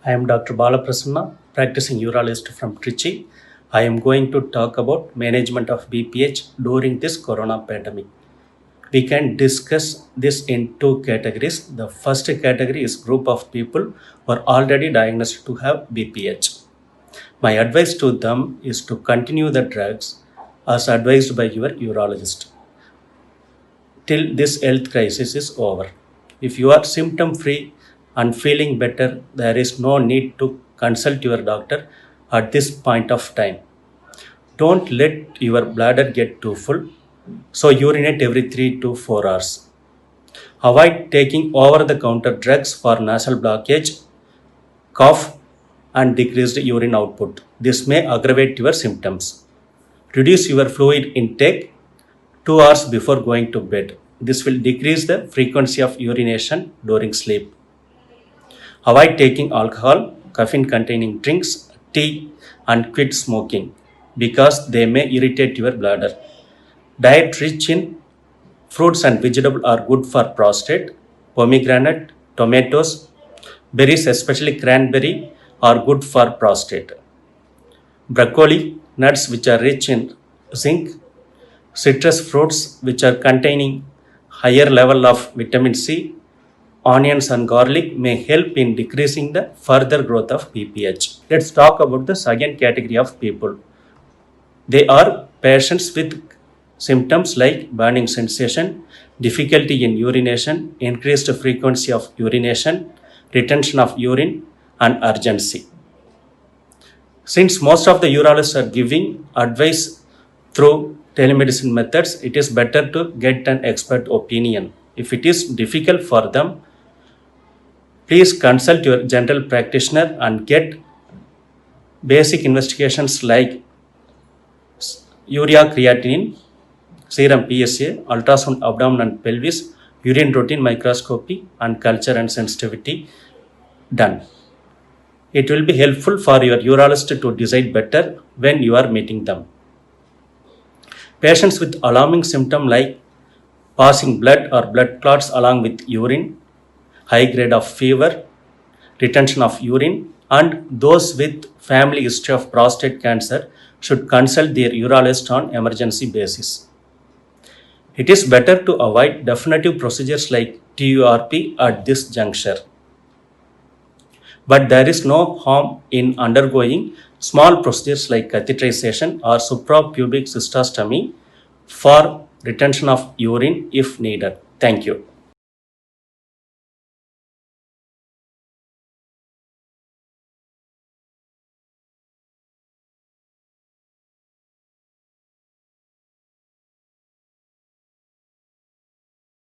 I am Dr. Balaprasanna, practicing urologist from Trichy. I am going to talk about management of BPH during this corona pandemic. We can discuss this in two categories. The first category is group of people who are already diagnosed to have BPH. My advice to them is to continue the drugs as advised by your urologist till this health crisis is over. If you are symptom free and feeling better, there is no need to consult your doctor at this point of time. Don't let your bladder get too full, so urinate every 3 to 4 hours. Avoid taking over the counter drugs for nasal blockage, cough, and decreased urine output. This may aggravate your symptoms. Reduce your fluid intake 2 hours before going to bed. This will decrease the frequency of urination during sleep. Avoid taking alcohol, caffeine containing drinks, tea, and quit smoking because they may irritate your bladder. Diet rich in fruits and vegetables are good for prostate. Pomegranate, tomatoes, berries, especially cranberry, are good for prostate. Broccoli, nuts which are rich in zinc, citrus fruits which are containing higher level of vitamin C, onions and garlic may help in decreasing the further growth of BPH. Let's talk about the second category of people. They are patients with symptoms like burning sensation, difficulty in urination, increased frequency of urination, retention of urine, and urgency. Since most of the urologists are giving advice through telemedicine methods, it is better to get an expert opinion. If it is difficult for them, please consult your general practitioner and get basic investigations like urea creatinine, serum PSA, ultrasound abdomen and pelvis, urine routine microscopy, and culture and sensitivity done. It will be helpful for your urologist to decide better when you are meeting them. Patients with alarming symptoms like passing blood or blood clots along with urine, high grade of fever, retention of urine, and those with family history of prostate cancer should consult their urologist on emergency basis. It is better to avoid definitive procedures like TURP at this juncture. But there is no harm in undergoing small procedures like catheterization or suprapubic cystostomy for retention of urine if needed. Thank you.